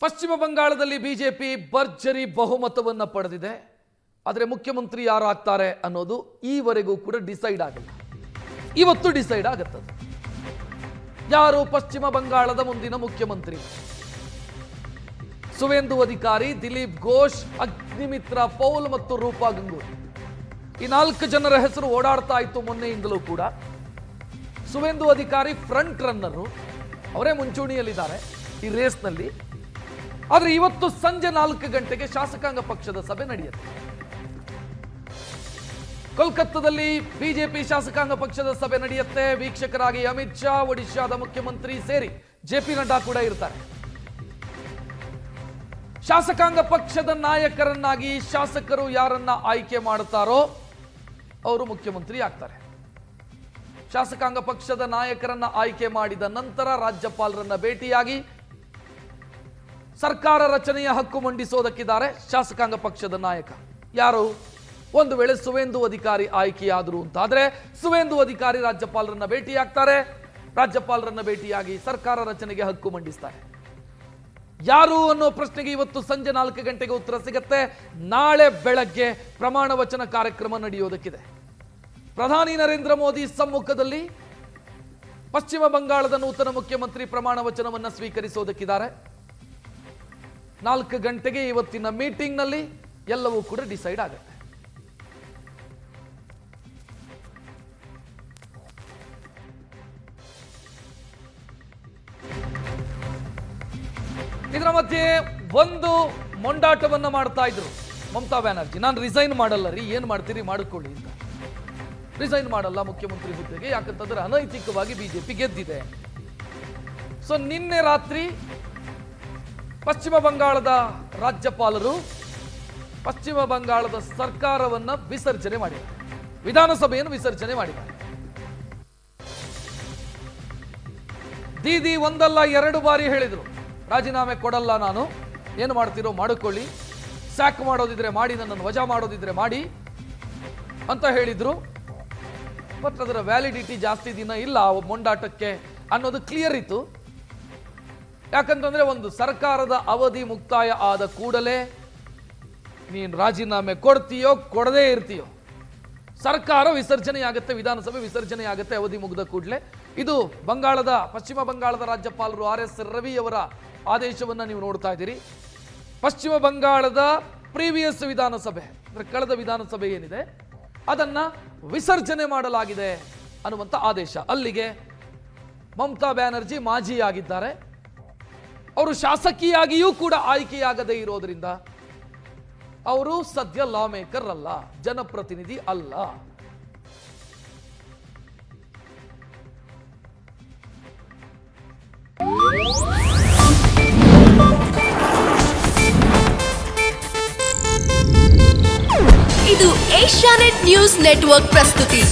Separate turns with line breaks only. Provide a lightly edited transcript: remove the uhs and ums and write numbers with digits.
ಪಶ್ಚಿಮ ಬಂಗಾಳದಲ್ಲಿ ಬಿಜೆಪಿ ಭರ್ಜರಿ ಬಹುಮತವನ್ನು ಪಡೆದಿದೆ. ಆದರೆ ಮುಖ್ಯಮಂತ್ರಿ ಯಾರು ಆಗ್ತಾರೆ ಅನ್ನೋದು ಈವರೆಗೂ ಕೂಡ ಡಿಸೈಡ್ ಆಗಿಲ್ಲ. ಇವತ್ತು ಡಿಸೈಡ್ ಆಗುತ್ತದೆ ಯಾರು ಪಶ್ಚಿಮ ಬಂಗಾಳದ ಮುಂದಿನ ಮುಖ್ಯಮಂತ್ರಿ. ಸುವೇಂದು ಅಧಿಕಾರಿ, ದಿಲೀಪ್ ಘೋಷ್, ಅಗ್ನಿಮಿತ್ರ ಪೌಲ್ ಮತ್ತು ರೂಪಾ ಗಂಗೂಲಿ ಈ 4 ಜನರ ಹೆಸರು ಓಡಾಡ್ತಾ ಇತ್ತು ಮೊನ್ನೆಯಿಂದಲೂ ಕೂಡ. ಸುವೇಂದು ಅಧಿಕಾರಿ ಫ್ರಂಟ್ ರನ್ನರು, ಅವರೇ ಮುಂಚೂಣಿಯಲ್ಲಿದ್ದಾರೆ ಈ ರೇಸ್ನಲ್ಲಿ. ಆದರೆ ಇವತ್ತು ಸಂಜೆ 4 ಗಂಟೆಗೆ ಶಾಸಕಾಂಗ ಪಕ್ಷದ ಸಭೆ ನಡೆಯುತ್ತೆ. ಕೋಲ್ಕತ್ತಾದಲ್ಲಿ ಬಿಜೆಪಿ ಶಾಸಕಾಂಗ ಪಕ್ಷದ ಸಭೆ ನಡೆಯುತ್ತೆ. ವೀಕ್ಷಕರಾಗಿ ಅಮಿತ್ ಶಾ, ಒಡಿಶಾದ ಮುಖ್ಯಮಂತ್ರಿ ಸೇರಿ ಜೆಪಿ ನಡ್ಡಾ ಕೂಡ ಇರ್ತಾರೆ. ಶಾಸಕಾಂಗ ಪಕ್ಷದ ನಾಯಕರನ್ನಾಗಿ ಶಾಸಕರು ಯಾರನ್ನ ಆಯ್ಕೆ ಮಾಡುತ್ತಾರೋ ಅವರು ಮುಖ್ಯಮಂತ್ರಿ ಆಗ್ತಾರೆ. ಶಾಸಕಾಂಗ ಪಕ್ಷದ ನಾಯಕರನ್ನ ಆಯ್ಕೆ ಮಾಡಿದ ನಂತರ ರಾಜ್ಯಪಾಲರನ್ನ ಭೇಟಿಯಾಗಿ ಸರ್ಕಾರ ರಚನೆಯ ಹಕ್ಕು ಮಂಡಿಸೋದಕ್ಕಿದ್ದಾರೆ ಶಾಸಕಾಂಗ ಪಕ್ಷದ ನಾಯಕ. ಯಾರು? ಒಂದು ವೇಳೆ ಸುವೇಂದು ಅಧಿಕಾರಿ ಆಯ್ಕೆಯಾದರು ಅಂತಾದ್ರೆ ಸುವೇಂದು ಅಧಿಕಾರಿ ರಾಜ್ಯಪಾಲರನ್ನ ಭೇಟಿಯಾಗ್ತಾರೆ. ರಾಜ್ಯಪಾಲರನ್ನ ಭೇಟಿಯಾಗಿ ಸರ್ಕಾರ ರಚನೆಗೆ ಹಕ್ಕು ಮಂಡಿಸ್ತಾರೆ. ಯಾರು ಅನ್ನೋ ಪ್ರಶ್ನೆಗೆ ಇವತ್ತು ಸಂಜೆ 4 ಗಂಟೆಗೆ ಉತ್ತರ ಸಿಗುತ್ತೆ. ನಾಳೆ ಬೆಳಗ್ಗೆ ಪ್ರಮಾಣ ವಚನ ಕಾರ್ಯಕ್ರಮ ನಡೆಯೋದಕ್ಕಿದೆ. ಪ್ರಧಾನಿ ನರೇಂದ್ರ ಮೋದಿ ಸಮ್ಮುಖದಲ್ಲಿ ಪಶ್ಚಿಮ ಬಂಗಾಳದ ನೂತನ ಮುಖ್ಯಮಂತ್ರಿ ಪ್ರಮಾಣ ವಚನವನ್ನು ಸ್ವೀಕರಿಸೋದಕ್ಕಿದ್ದಾರೆ. 4 ಗಂಟೆಗೆ ಇವತ್ತಿನ ಮೀಟಿಂಗ್ನಲ್ಲಿ ಎಲ್ಲವೂ ಕೂಡ ಡಿಸೈಡ್ ಆಗುತ್ತೆ. ಇದರ ಮಧ್ಯೆ ಒಂದು ಮೊಂಡಾಟವನ್ನ ಮಾಡ್ತಾ ಇದ್ರು ಮಮತಾ ಬ್ಯಾನರ್ಜಿ. ನಾನು ರಿಸೈನ್ ಮಾಡಲ್ಲ ರೀ, ಏನ್ ಮಾಡ್ತೀರಿ ಮಾಡಿಕೊಳ್ಳಿ ಅಂತ. ರಿಸೈನ್ ಮಾಡಲ್ಲ ಮುಖ್ಯಮಂತ್ರಿ ಹುದ್ದೆಗೆ, ಯಾಕಂತಂದ್ರೆ ಅನೈತಿಕವಾಗಿ ಬಿಜೆಪಿ ಗೆದ್ದಿದೆ. ಸೊ ನಿನ್ನೆ ರಾತ್ರಿ ಪಶ್ಚಿಮ ಬಂಗಾಳದ ರಾಜ್ಯಪಾಲರು ಪಶ್ಚಿಮ ಬಂಗಾಳದ ಸರ್ಕಾರವನ್ನ ವಿಸರ್ಜನೆ ಮಾಡಿದ್ದಾರೆ, ವಿಧಾನಸಭೆಯನ್ನು ವಿಸರ್ಜನೆ ಮಾಡಿದ್ದಾರೆ. ದೀದಿ ಒಂದಲ್ಲ 2 ಬಾರಿ ಹೇಳಿದ್ರು, ರಾಜೀನಾಮೆ ಕೊಡಲ್ಲ ನಾನು, ಏನು ಮಾಡ್ತೀರೋ ಮಾಡಿಕೊಳ್ಳಿ, ಸ್ಯಾಕ್ ಮಾಡೋದಿದ್ರೆ ಮಾಡಿ, ನನ್ನನ್ನು ವಜಾ ಮಾಡೋದಿದ್ರೆ ಮಾಡಿ ಅಂತ ಹೇಳಿದ್ರು. ಬಟ್ ಅದರ ವ್ಯಾಲಿಡಿಟಿ ಜಾಸ್ತಿ ದಿನ ಇಲ್ಲ ಮೊಂಡಾಟಕ್ಕೆ ಅನ್ನೋದು ಕ್ಲಿಯರ್ ಇತ್ತು. ಯಾಕಂತಂದ್ರೆ ಒಂದು ಸರ್ಕಾರದ ಅವಧಿ ಮುಕ್ತಾಯ ಆದ ಕೂಡಲೇ ನೀನು ರಾಜೀನಾಮೆ ಕೊಡ್ತೀಯೋ ಕೊಡದೇ ಇರ್ತೀಯೋ, ಸರ್ಕಾರ ವಿಸರ್ಜನೆ ಆಗುತ್ತೆ, ವಿಧಾನಸಭೆ ವಿಸರ್ಜನೆ ಆಗುತ್ತೆ ಅವಧಿ ಮುಗಿದ ಕೂಡಲೇ. ಇದು ಪಶ್ಚಿಮ ಬಂಗಾಳದ ರಾಜ್ಯಪಾಲರು RS ರವಿ ಅವರ ಆದೇಶವನ್ನ ನೀವು ನೋಡ್ತಾ ಇದ್ದೀರಿ. ಪಶ್ಚಿಮ ಬಂಗಾಳದ ಪ್ರೀವಿಯಸ್ ವಿಧಾನಸಭೆ ಅಂದ್ರೆ ಕಳೆದ ವಿಧಾನಸಭೆ ಏನಿದೆ ಅದನ್ನ ವಿಸರ್ಜನೆ ಮಾಡಲಾಗಿದೆ ಅನ್ನುವಂಥ ಆದೇಶ. ಅಲ್ಲಿಗೆ ಮಮತಾ ಬ್ಯಾನರ್ಜಿ ಮಾಜಿಯಾಗಿದ್ದಾರೆ. ಅವರು ಶಾಸಕಿಯಾಗಿಯೂ ಕೂಡ ಆಯ್ಕೆಯಾಗದೇ ಇರೋದ್ರಿಂದ ಅವರು ಸದ್ಯ ಲಾ ಮೇಕರ್ ಅಲ್ಲ, ಜನಪ್ರತಿನಿಧಿ ಅಲ್ಲ.
ಇದು ಏಷ್ಯಾನೆಟ್ ನ್ಯೂಸ್ ನೆಟ್ವರ್ಕ್ ಪ್ರಸ್ತುತಿ.